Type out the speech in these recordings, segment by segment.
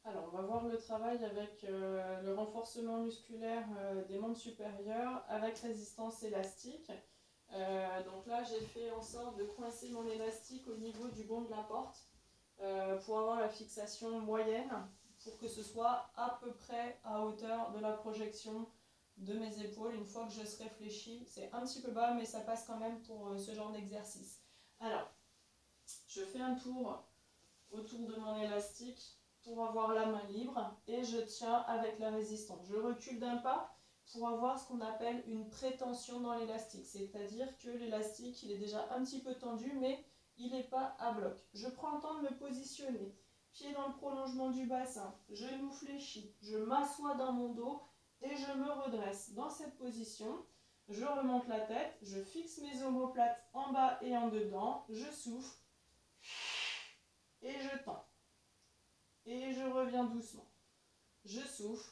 Alors, on va voir le travail avec le renforcement musculaire des membres supérieurs avec résistance élastique. Donc là, j'ai fait en sorte de coincer mon élastique au niveau du bond de la porte pour avoir la fixation moyenne, pour que ce soit à peu près à hauteur de la projection de mes épaules une fois que je serai fléchie. C'est un petit peu bas, mais ça passe quand même pour ce genre d'exercice. Alors, je fais un tour autour de mon élastique pour avoir la main libre et je tiens avec la résistance. Je recule d'un pas pour avoir ce qu'on appelle une prétention dans l'élastique, c'est-à-dire que l'élastique il est déjà un petit peu tendu mais il n'est pas à bloc. Je prends le temps de me positionner, pied dans le prolongement du bassin, genoux fléchis, je m'assois dans mon dos et je me redresse. Dans cette position, je remonte la tête, je fixe mes omoplates en bas et en dedans, je souffle et je tends. Et je reviens doucement. Je souffle.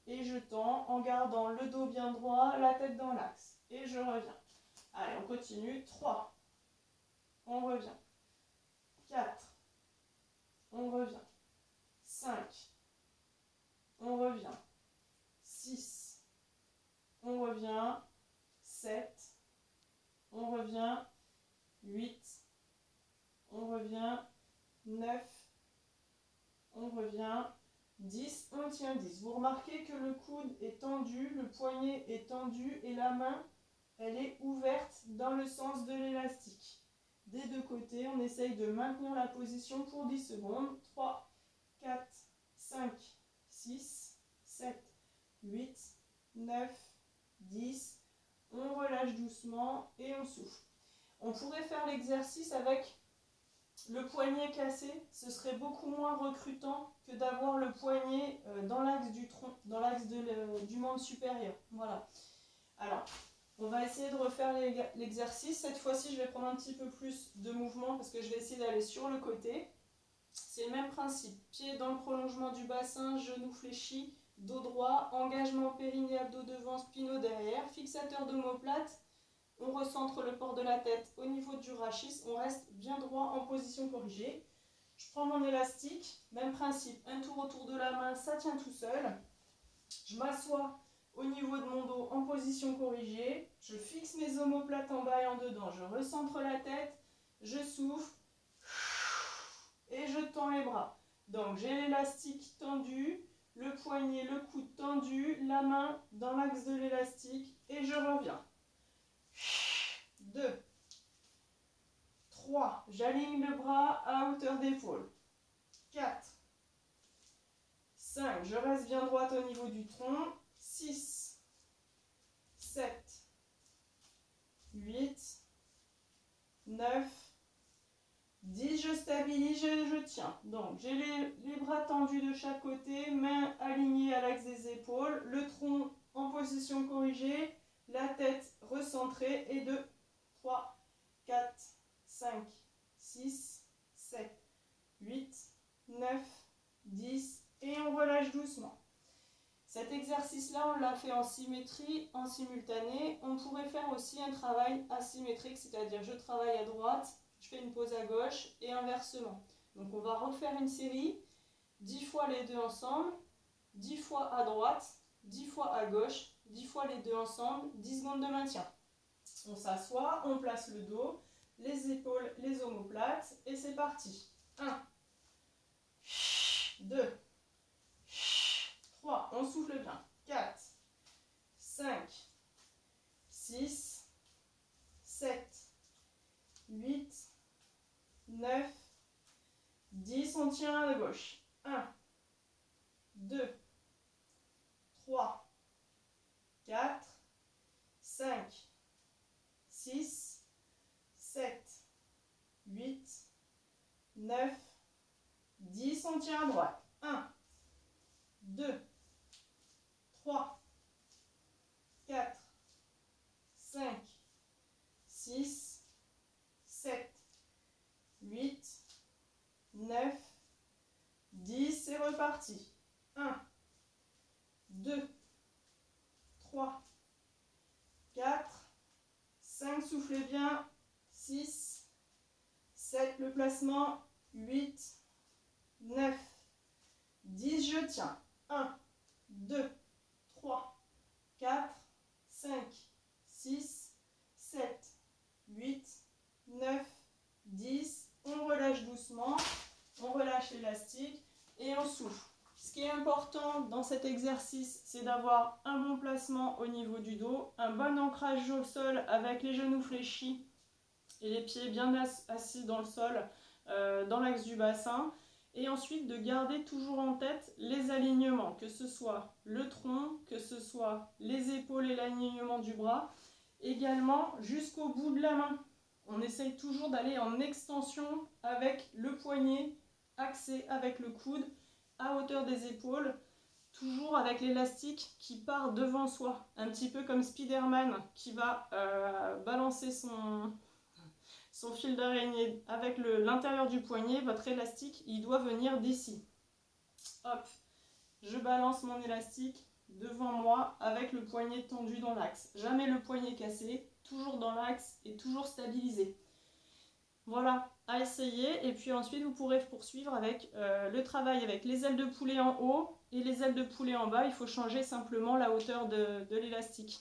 Et je tends en gardant le dos bien droit, la tête dans l'axe. Et je reviens. Allez, on continue. 3. On revient. 4. On revient. 5. On revient. 6. On revient. 7. On revient. 8. On revient. 9. On revient. 10, on tient 10. Vous remarquez que le coude est tendu, le poignet est tendu et la main, elle est ouverte dans le sens de l'élastique. Des deux côtés, on essaye de maintenir la position pour 10 secondes. 3, 4, 5, 6, 7, 8, 9, 10. On relâche doucement et on souffle. On pourrait faire l'exercice avec le poignet cassé, ce serait beaucoup moins recrutant que d'avoir le poignet dans l'axe du tronc, dans l'axe du membre supérieur. Voilà. Alors, on va essayer de refaire l'exercice. Cette fois-ci, je vais prendre un petit peu plus de mouvement parce que je vais essayer d'aller sur le côté. C'est le même principe. Pied dans le prolongement du bassin, genoux fléchis, dos droit, engagement périnée, abdos devant, spinaux derrière, fixateur d'omoplate. On recentre le port de la tête au niveau du rachis, on reste bien droit en position corrigée. Je prends mon élastique, même principe, un tour autour de la main, ça tient tout seul. Je m'assois au niveau de mon dos en position corrigée. Je fixe mes omoplates en bas et en dedans. Je recentre la tête, je souffle et je tends les bras. Donc j'ai l'élastique tendu, le poignet, le coude tendu, la main dans l'axe de l'élastique et je reviens. 2, 3, j'aligne le bras à hauteur d'épaule. 4, 5, je reste bien droite au niveau du tronc. 6, 7, 8, 9, 10, je stabilise, je tiens. Donc j'ai les bras tendus de chaque côté, mains alignées à l'axe des épaules, le tronc en position corrigée, la tête recentrée et 2, 3, 4, 5, 6, 7, 8, 9, 10 et on relâche doucement. Cet exercice-là, on l'a fait en symétrie, en simultané. On pourrait faire aussi un travail asymétrique, c'est-à-dire je travaille à droite, je fais une pause à gauche et inversement. Donc on va refaire une série, 10 fois les deux ensemble, 10 fois à droite, 10 fois à gauche, 10 fois les deux ensemble, 10 secondes de maintien. On s'assoit, on place le dos, les épaules, les omoplates et c'est parti. 1, 2, 3, on souffle bien. 4, 5, 6, 7, 8, 9, 10, on tient à la gauche. 1, 2, 3, 4, 5, 6, 7, 8, 9, 10, on tient à droite. 1, 2, 3, 4, 5, 6, 7, 8, 9, 10, c'est reparti. 1, 2, 3, 4, 5, soufflez bien. 6, 7, le placement. 8, 9, tiens. 1, 2, 3, 4, 5, 6, 7, 8, 9, 10. On relâche doucement, on relâche l'élastique et on souffle. Ce qui est important dans cet exercice, c'est d'avoir un bon placement au niveau du dos, un bon ancrage au sol avec les genoux fléchis et les pieds bien assis dans le sol, dans l'axe du bassin. Et ensuite de garder toujours en tête les alignements, que ce soit le tronc, que ce soit les épaules et l'alignement du bras. Également jusqu'au bout de la main. On essaye toujours d'aller en extension avec le poignet axé avec le coude à hauteur des épaules, toujours avec l'élastique qui part devant soi, un petit peu comme Spider-Man qui va balancer son fil d'araignée avec l'intérieur du poignet. Votre élastique, il doit venir d'ici. Hop, je balance mon élastique devant moi avec le poignet tendu dans l'axe. Jamais le poignet cassé, toujours dans l'axe et toujours stabilisé. Voilà, à essayer. Et puis ensuite, vous pourrez poursuivre avec le travail avec les ailes de poulet en haut et les ailes de poulet en bas. Il faut changer simplement la hauteur de l'élastique.